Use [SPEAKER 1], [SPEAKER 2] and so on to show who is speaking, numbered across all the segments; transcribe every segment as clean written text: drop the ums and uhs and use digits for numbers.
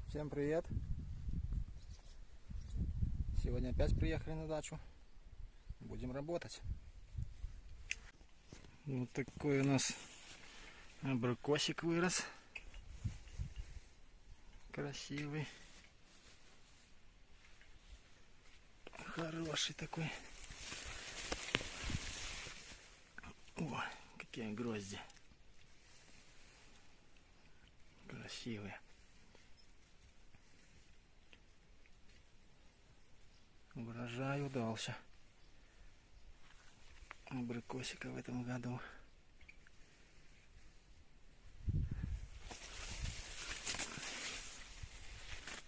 [SPEAKER 1] Всем привет! Сегодня опять приехали на дачу. Будем работать. Вот такой у нас абрикосик вырос. Красивый. Хороший такой. О, какие грозди. Красивые. Урожай удался. Абрикосика в этом году.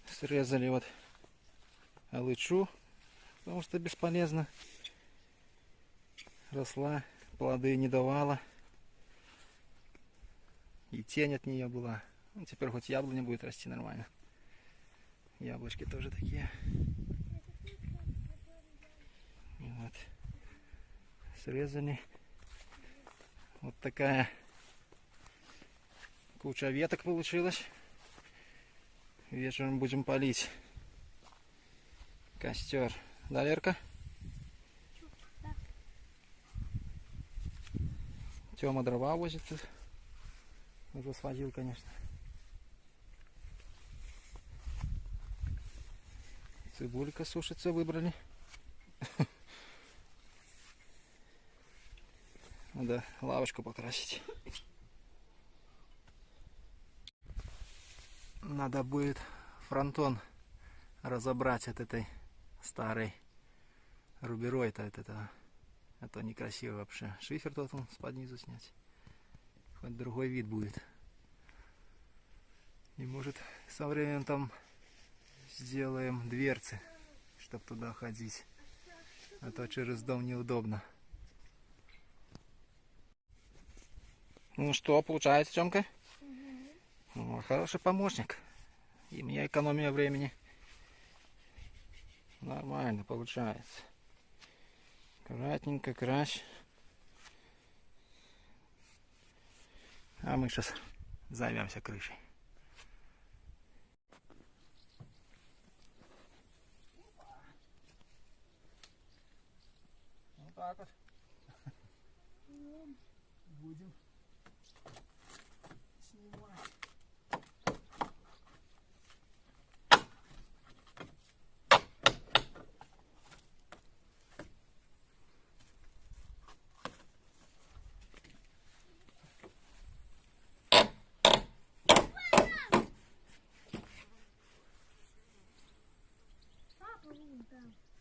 [SPEAKER 1] Срезали вот алычу, потому что бесполезно. Росла, плоды не давала. И тень от нее была. Ну, теперь хоть яблоня будет расти нормально. Яблочки тоже такие. Вот. Срезали. Вот такая куча веток получилась. Вечером будем палить костер. Да, Лерка?
[SPEAKER 2] Да.
[SPEAKER 1] Тёма дрова возит тут. Уже сводил, конечно. Цибулька сушится, выбрали. Надо лавочку покрасить. Надо будет фронтон разобрать от этой старой рубероида, от этого. А то некрасиво вообще. Шифер тот он с-под низу снять. Хоть другой вид будет. И может со временем там сделаем дверцы, чтобы туда ходить. А то через дом неудобно. Ну что, получается, Тёмка? О, хороший помощник. И мне экономия времени. Нормально получается. Аккуратненько крась. А мы сейчас займемся крышей. Вот так вот. Будем снимать.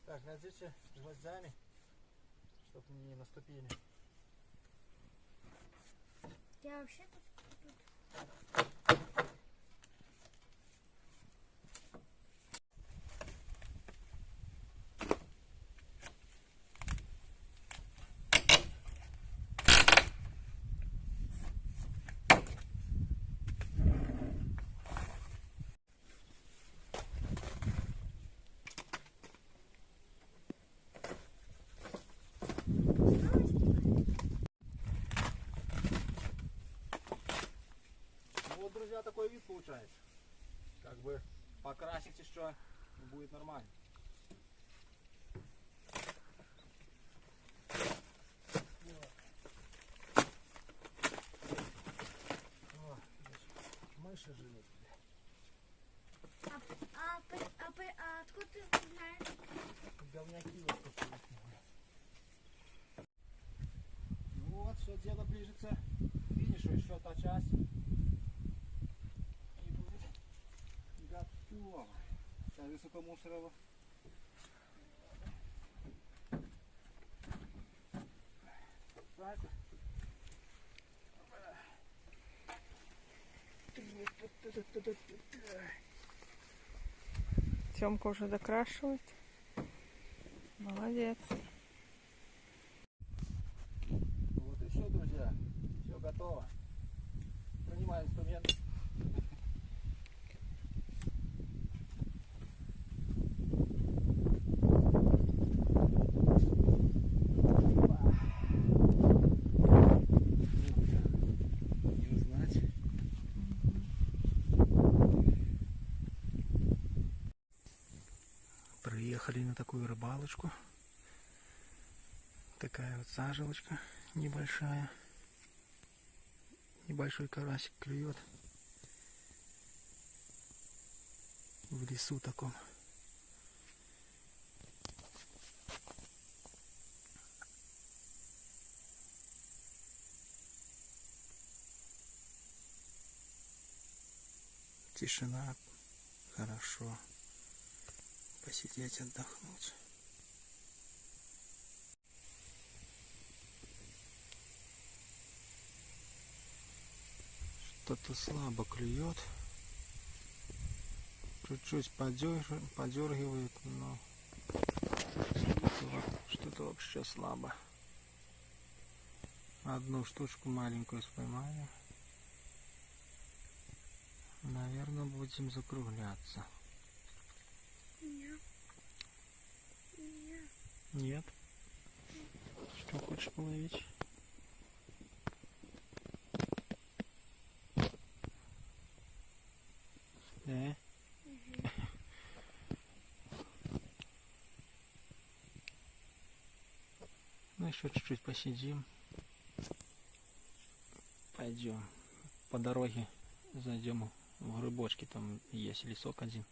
[SPEAKER 1] Так, найдите гвоздями, чтобы не наступили.
[SPEAKER 2] Я вообще тут.
[SPEAKER 1] Вот, друзья, такой вид получается. Как бы покрасить еще будет нормально. О, мыши живут.
[SPEAKER 2] А откуда ты знаешь?
[SPEAKER 1] Говняки вот такие. Ну вот, все, дело ближется к финишу, еще та часть. И будет готово. Так, высокомусорово. Так.
[SPEAKER 3] Тёмка уже докрашивает. Молодец.
[SPEAKER 1] Вот и все, друзья. Все готово. Принимаем инструмент. Не узнать. приехали на такую рыбалочку. Такая вот сажалочка небольшая. Небольшой карасик клюет. В лесу таком. Тишина. Хорошо. Посидеть, отдохнуть. Что-то слабо клюет. Чуть-чуть подергивает, но что-то вообще слабо. Одну штучку маленькую споймали. Наверное, будем закругляться.
[SPEAKER 2] Нет. Нет.
[SPEAKER 1] Нет? Что хочешь половить? Да? Ну еще чуть-чуть посидим. Пойдем. По дороге зайдем в грибочки. Там есть лесок один.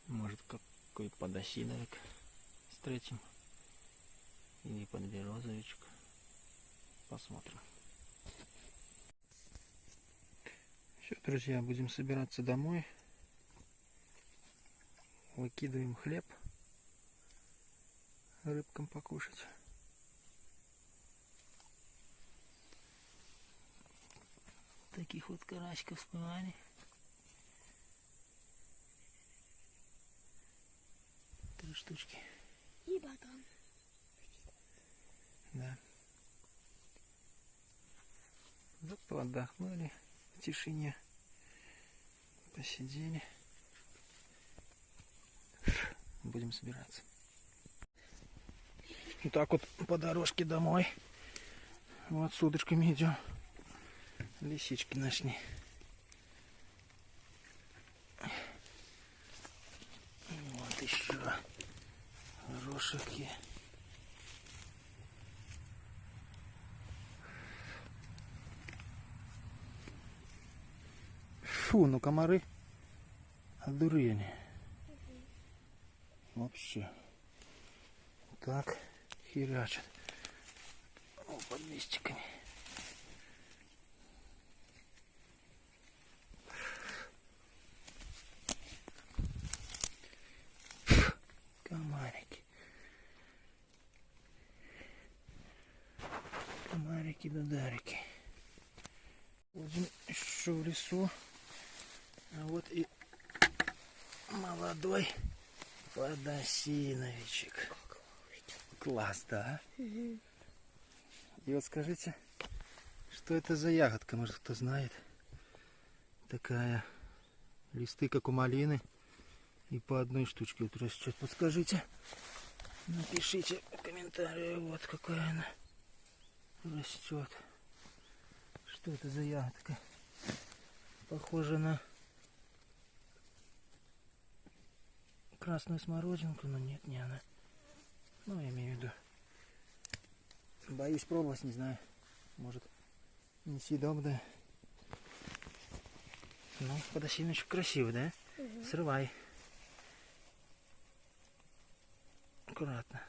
[SPEAKER 1] Может, какой подосиновик встретим. Или подберезовичек. Посмотрим. Все, друзья, будем собираться домой. Выкидываем хлеб. Рыбкам покушать. Таких вот карасиков споймали. Три штучки.
[SPEAKER 2] И батон.
[SPEAKER 1] Да. Зато отдохнули в тишине. Посидели. Будем собираться. Вот так вот по дорожке домой. Вот с удочками идем. Лисички нашли. Вот еще хорошие. Фу, ну комары одурели. Вообще. Так, херячат. О, под листиками. Комарики. Комарики-дударики. Будем еще в лесу. А вот и молодой подосиновичек. Класс, да?
[SPEAKER 2] Угу.
[SPEAKER 1] И вот скажите, что это за ягодка, может кто знает? Такая. Листы как у малины. И по одной штучке вот растет. Подскажите. Напишите в комментариях, вот какая она растет. Что это за ягодка? Похоже на красную смородинку, но нет, не она. Ну, я имею в виду. Боюсь пробовать, не знаю. Может, несъедобная. Ну, подосиновичек красивый, да?
[SPEAKER 2] Угу.
[SPEAKER 1] Срывай. Аккуратно.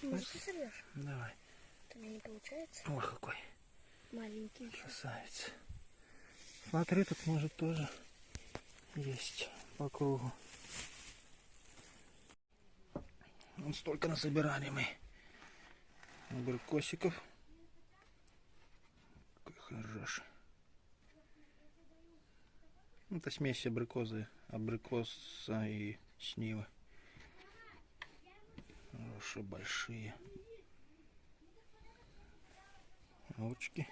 [SPEAKER 2] Может, ты сорвешь?
[SPEAKER 1] Давай.
[SPEAKER 2] У меня не получается.
[SPEAKER 1] Ох, какой
[SPEAKER 2] Маленький еще.
[SPEAKER 1] красавец. Смотри, тут может тоже есть по кругу. Вот столько насобирали мы абрикосиков. Какой хороший. Это смесь абрикоса и сливы. Хорошие, большие. Ручки.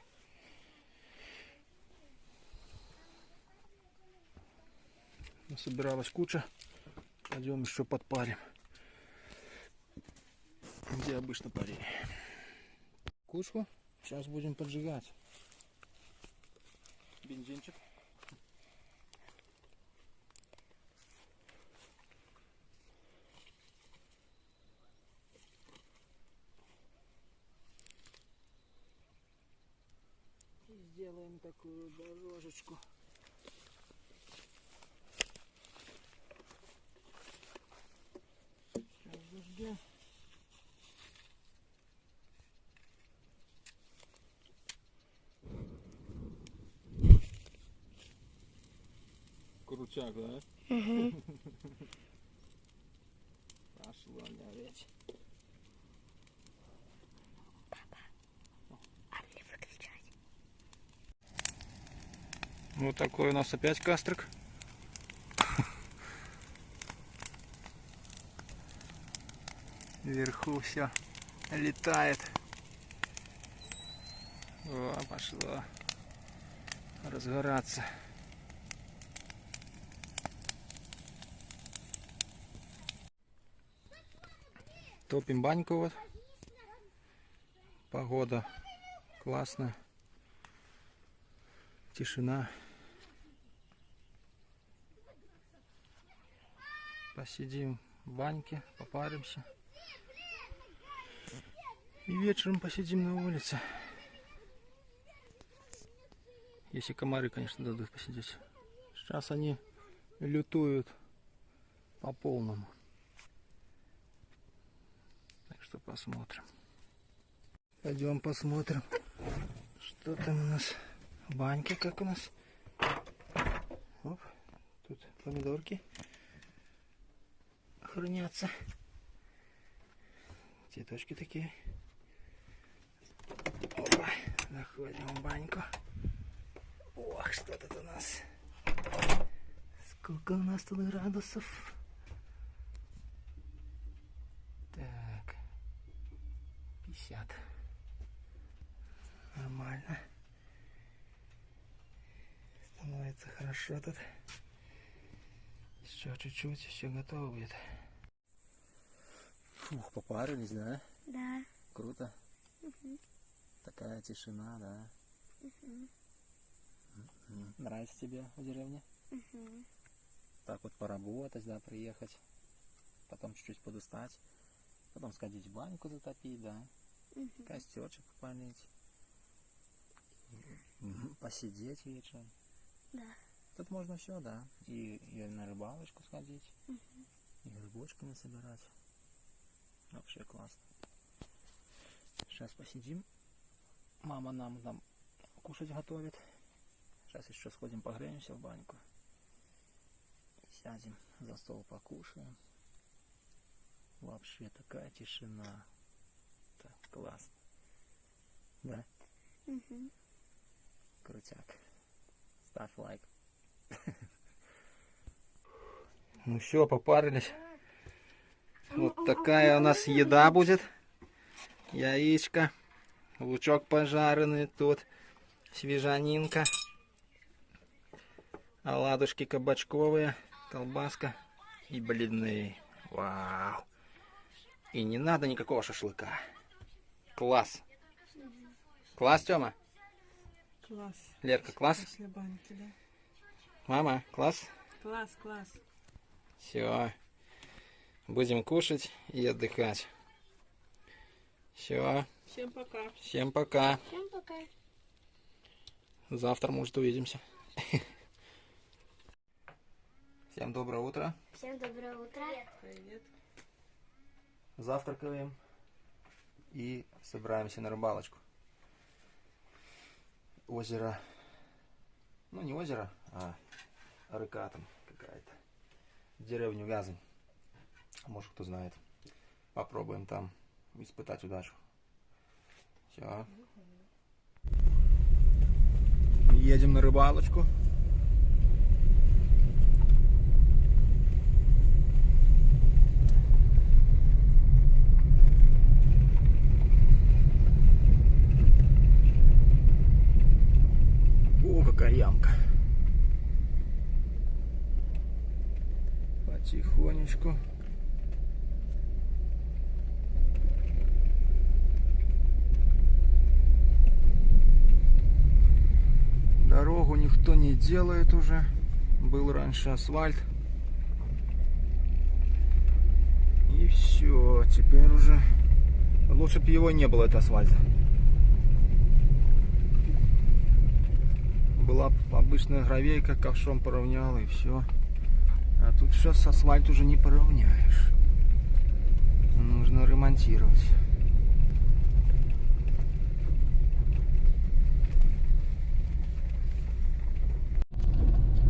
[SPEAKER 1] Насобиралась куча. Пойдем еще подпарим. Где обычно парили. Кучку сейчас будем поджигать. Бензинчик. такую дорожечку. Сейчас зажгем. Крутяк, да?
[SPEAKER 2] Угу.
[SPEAKER 1] Пошло гореть.
[SPEAKER 2] А не выключать.
[SPEAKER 1] Вот такой у нас опять кастрик. Вверху все летает. О, пошло разгораться. Топим баньку вот. Погода классная. Тишина. Посидим в баньке, попаримся. И вечером посидим на улице. Если комары, конечно, дадут посидеть. Сейчас они лютуют по полному. Так что посмотрим. Пойдем посмотрим, что там у нас в баньке, как у нас. Оп, тут помидорки хранятся. Цветочки такие. Опа, заходим в баньку. Ох, что тут у нас. Сколько у нас тут градусов? Так, 50. Нормально. Становится хорошо тут. Еще чуть-чуть, все готово будет. Фух, попарились, да?
[SPEAKER 2] Да.
[SPEAKER 1] Круто.
[SPEAKER 2] Угу.
[SPEAKER 1] Такая тишина, да?
[SPEAKER 2] Угу.
[SPEAKER 1] Нравится тебе в деревне?
[SPEAKER 2] Угу.
[SPEAKER 1] Так вот поработать, да, приехать. Потом чуть-чуть подустать. Потом сходить в баньку затопить, да?
[SPEAKER 2] Угу.
[SPEAKER 1] Костерчик попалить. Посидеть вечером.
[SPEAKER 2] Да.
[SPEAKER 1] Тут можно все, да. И на рыбалочку сходить.
[SPEAKER 2] Угу.
[SPEAKER 1] И грибочки насобирать. Вообще классно. Сейчас посидим. Мама нам там кушать готовит. Сейчас еще сходим погреемся в баньку. Сядем за стол покушаем. Вообще такая тишина. Так, классно. Да?
[SPEAKER 2] Угу.
[SPEAKER 1] Крутяк. Ставь лайк. Ну все, попарились. Вот такая у нас еда будет. Яичко. Лучок пожаренный тут. Свежанинка. Оладушки кабачковые. Колбаска. И блины. Вау. И не надо никакого шашлыка. Класс. Класс, Тёма?
[SPEAKER 3] Класс.
[SPEAKER 1] Лерка, класс?
[SPEAKER 3] После баньки, да?
[SPEAKER 1] Мама, класс?
[SPEAKER 3] Класс, класс.
[SPEAKER 1] Все. Будем кушать и отдыхать. Все.
[SPEAKER 3] Всем пока.
[SPEAKER 1] Всем пока.
[SPEAKER 2] Всем пока.
[SPEAKER 1] Завтра, может, увидимся. Всем доброе утро.
[SPEAKER 2] Всем доброе утро.
[SPEAKER 3] Привет.
[SPEAKER 1] Завтракаем и собираемся на рыбалочку. Озеро. Ну, не озеро, а река там какая-то. Деревню Вязань. Может, кто знает. Попробуем там испытать удачу. Все. Едем на рыбалочку. О, какая ямка. Потихонечку. Дорогу никто не делает уже. Был раньше асфальт. И все, теперь уже лучше бы его не было, это асфальт. была обычная гравейка, ковшом поровнял и все. А тут сейчас асфальт уже не поровняешь. Нужно ремонтировать.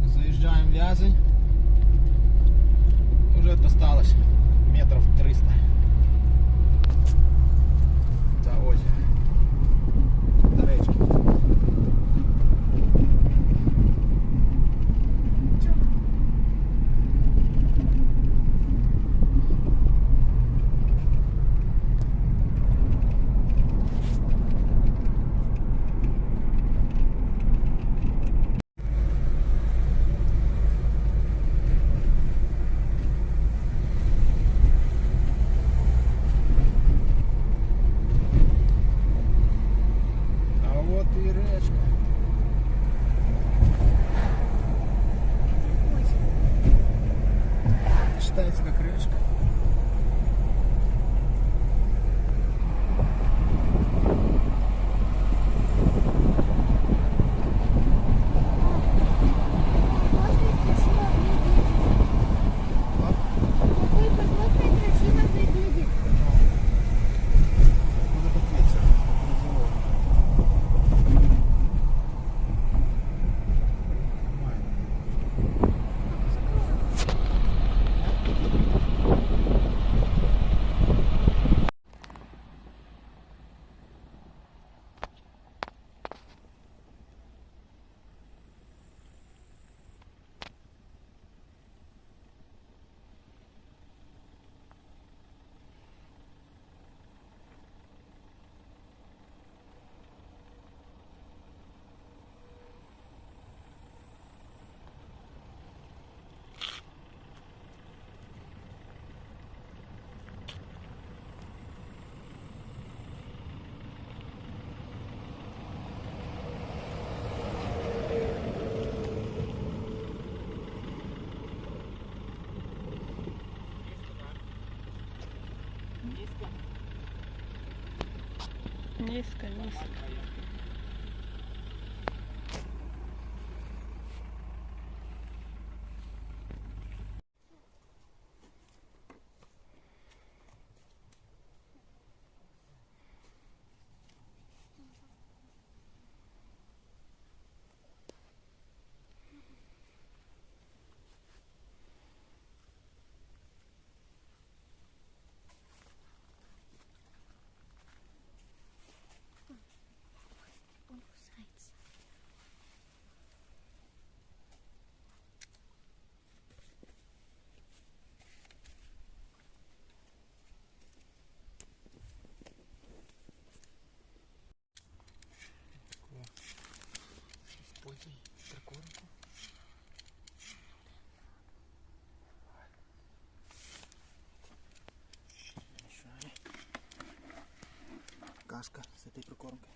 [SPEAKER 1] Заезжаем в Вязань. Уже осталось метров 300 до озера, до речки. А вот и речка. Считается как речка.
[SPEAKER 2] Какой подводный красиво выглядит.
[SPEAKER 1] Вот этот ветер.
[SPEAKER 3] Низко, низко.
[SPEAKER 2] Кусается.
[SPEAKER 1] Используй прикормку. Мешай. Кашка с этой прикормкой.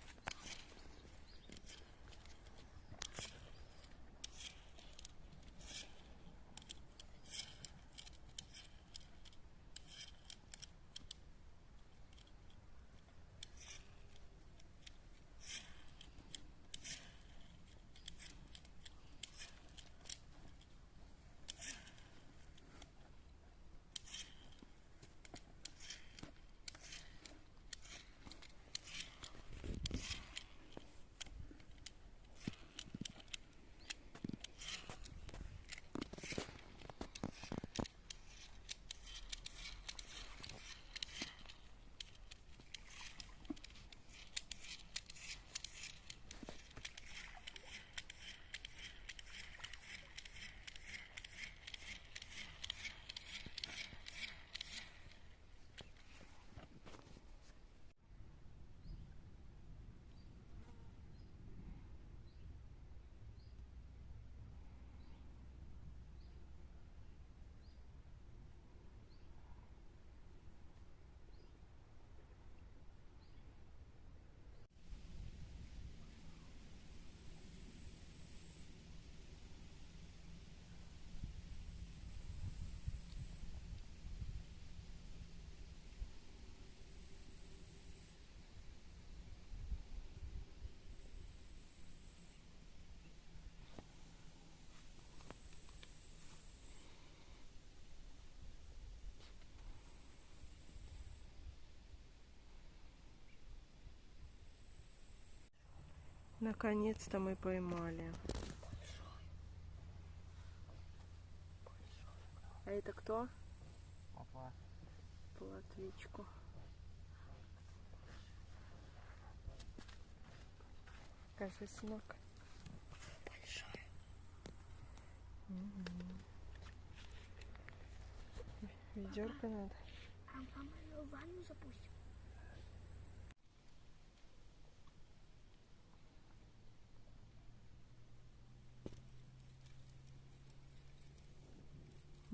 [SPEAKER 3] Наконец-то мы поймали. А это кто?
[SPEAKER 1] Опа.
[SPEAKER 3] Плотвичку. Покажи, сынок.
[SPEAKER 2] Большой.
[SPEAKER 3] Ведерко надо.
[SPEAKER 2] А мама ее в ванну запустим?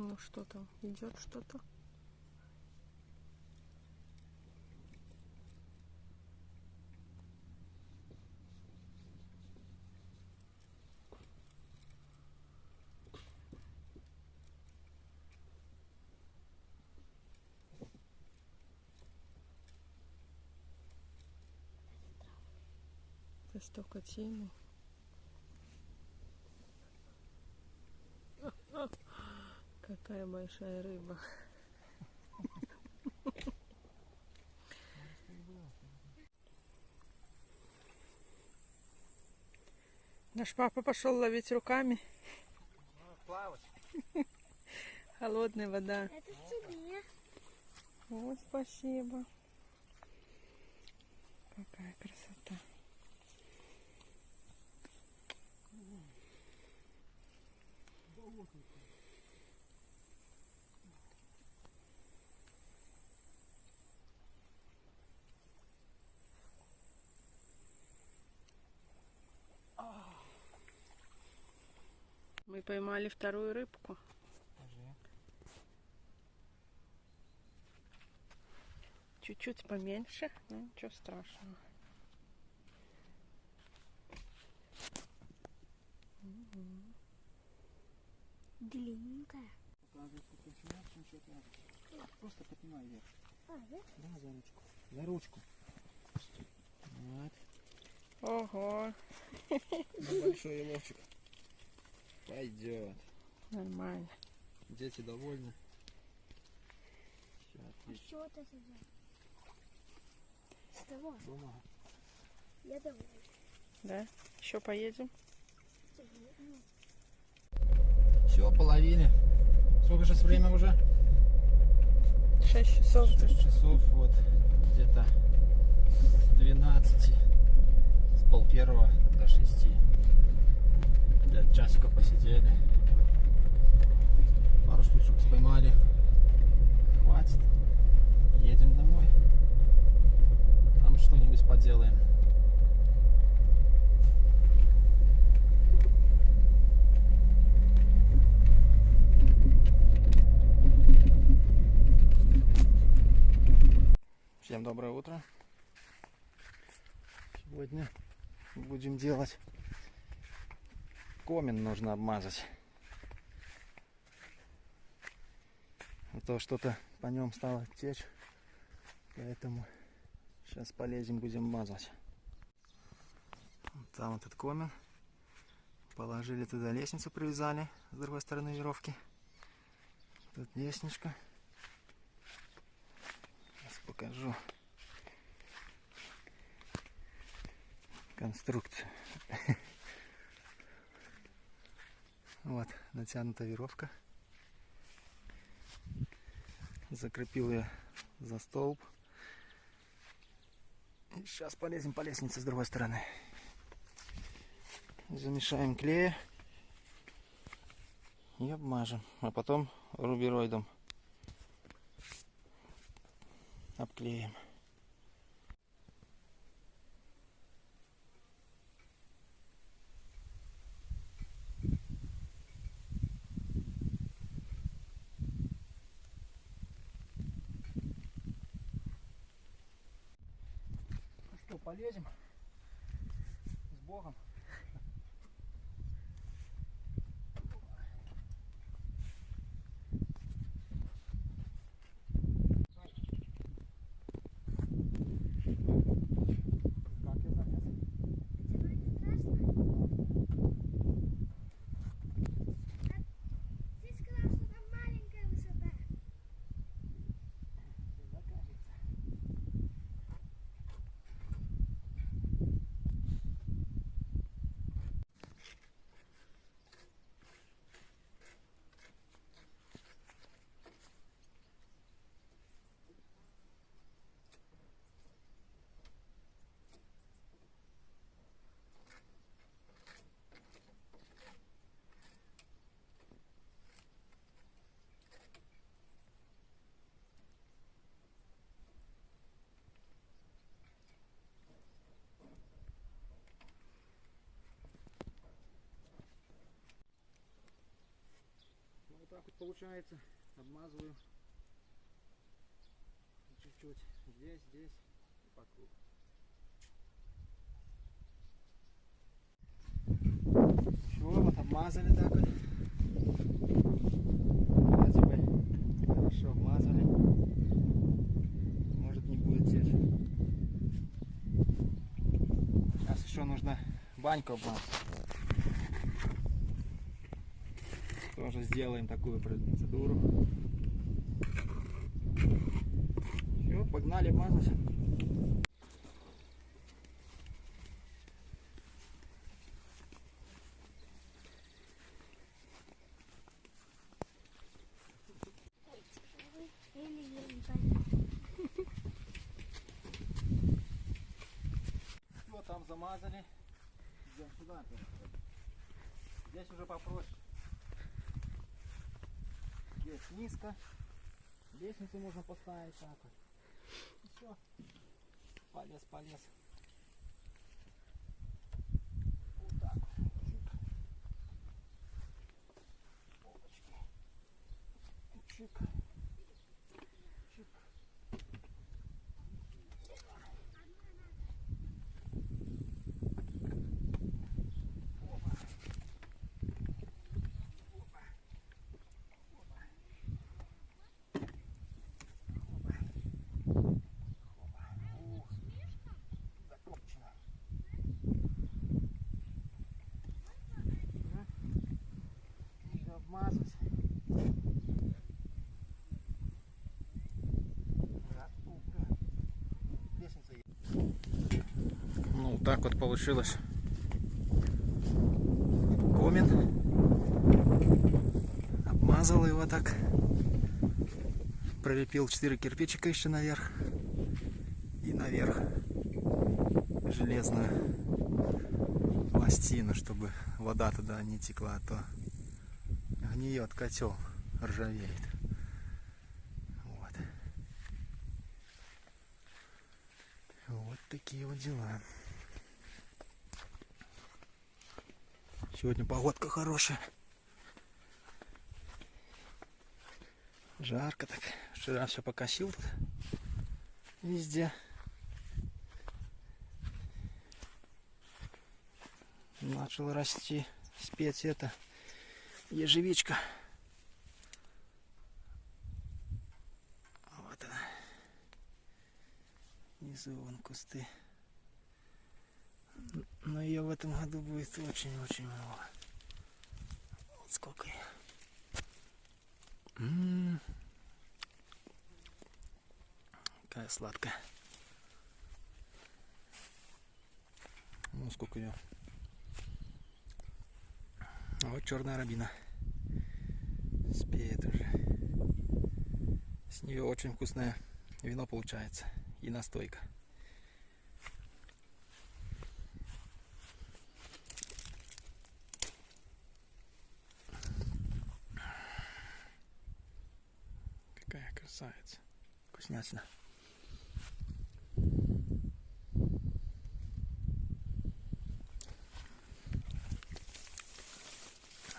[SPEAKER 3] Ну что там, идет что-то? Это столько тени. Какая большая рыба. Наш папа пошел ловить руками.
[SPEAKER 1] Плавать.
[SPEAKER 3] Холодная вода.
[SPEAKER 2] Это тебе.
[SPEAKER 3] О, спасибо. Какая красота. Мы поймали вторую рыбку. Чуть-чуть поменьше, но ничего страшного.
[SPEAKER 2] Длинненькая.
[SPEAKER 1] Просто поднимай вверх.
[SPEAKER 2] А, да?
[SPEAKER 1] Да, за ручку. За ручку. Вот.
[SPEAKER 3] Ого,
[SPEAKER 1] Большой ловчик. Пойдет.
[SPEAKER 3] нормально.
[SPEAKER 1] Дети довольны. Всё,
[SPEAKER 2] А с
[SPEAKER 1] отлично.
[SPEAKER 2] чего ты это взял? С того.
[SPEAKER 1] Бумага.
[SPEAKER 2] Я довольна.
[SPEAKER 3] Да? Еще поедем?
[SPEAKER 1] Все, половили. Сколько сейчас время уже?
[SPEAKER 3] 6 часов.
[SPEAKER 1] 6 часов, вот где-то с 12, с пол-первого до 6. 5 часиков посидели. Пару штучек поймали. Хватит. Едем домой. Там что-нибудь поделаем. Всем доброе утро. Сегодня будем делать комин, нужно обмазать. А то что-то по нем стало течь, поэтому сейчас полезем, будем мазать. Там вот этот комин. Положили туда лестницу, привязали с другой стороны веревки. Тут лестничка. Сейчас покажу конструкцию. Вот, натянута веревка. Закрепил ее за столб. И сейчас полезем по лестнице с другой стороны. Замешаем клея и обмажем, а потом рубероидом обклеим. Ну что, полезем с Богом. Как я залез?
[SPEAKER 2] Тебе не страшно? Ты сказал, что там маленькая высота.
[SPEAKER 1] Всегда кажется. вот получается. Обмазываю чуть-чуть здесь, здесь и по кругу. Все, вот обмазали так вот. Вроде бы хорошо обмазали. Может, не будет течь. Сейчас еще нужно баньку обмазать. Тоже сделаем такую процедуру. Все, погнали мазать.
[SPEAKER 2] Ой, тяжелый. Еле-еле поймал.
[SPEAKER 1] Все, там замазали. Идем сюда. Здесь уже попроще. Здесь низко. Лестницу можно поставить так вот. И все. Полез, полез. Вот так. Чик. Чик. Чик. Закопчено. Нужно обмазать. Лестница есть. Ну, вот так вот получилось. Комин. Обмазал его так. Прилепил 4 кирпичика еще наверх. И наверх железную пластину, чтобы вода туда не текла, а то гниет котел, ржавеет. Вот. Вот такие вот дела. Сегодня погодка хорошая. Жарко так. Вчера все покосил тут везде. Начал расти, спеть это ежевичка. Вот она. Внизу вон кусты. Но ее в этом году будет очень-очень много. Вот сколько ее. Какая сладкая. Ну сколько ее. А вот черная рябина. Спеет уже. С нее очень вкусное вино получается. И настойка. Какая красавица. Вкуснятина.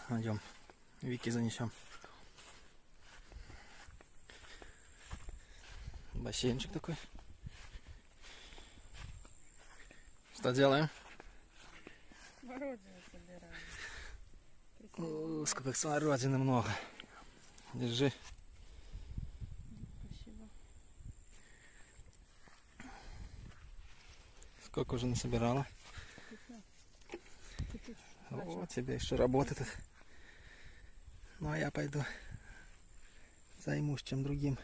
[SPEAKER 1] Пойдем, Вики занесем. Бассейнчик такой. Что делаем?
[SPEAKER 3] Смородину собираем.
[SPEAKER 1] О, сколько смородины много. Держи.
[SPEAKER 3] Спасибо.
[SPEAKER 1] Сколько уже насобирала? О, тебе еще работа тут. Ну а я пойду займусь чем другим.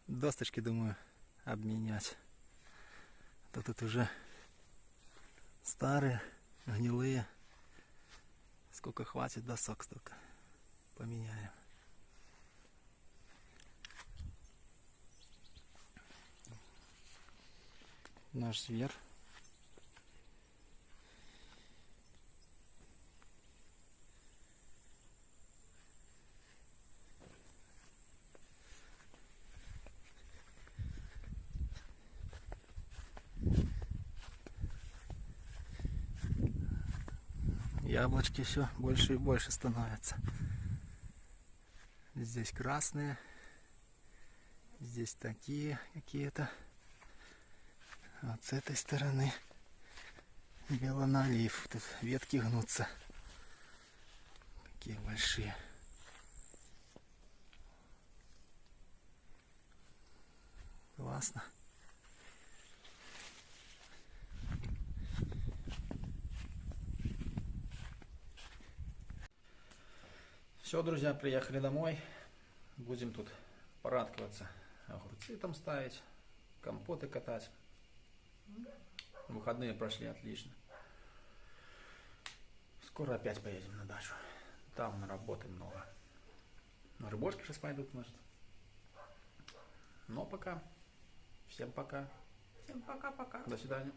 [SPEAKER 1] Досточки, думаю, обменять. А то тут уже старые, гнилые. Сколько хватит досок, столько поменяем. Наш зверь. яблочки все больше и больше становятся. Здесь красные, здесь такие какие-то. Вот с этой стороны белоналив. Тут ветки гнутся. Такие большие. Классно. Все, друзья, приехали домой. Будем тут порадоваться. Огурцы там ставить, компоты катать. Выходные прошли отлично. Скоро опять поедем на дачу. Там на работы много. На рыбошки сейчас пойдут, может. Но пока. Всем пока.
[SPEAKER 3] Всем пока-пока.
[SPEAKER 1] До свидания.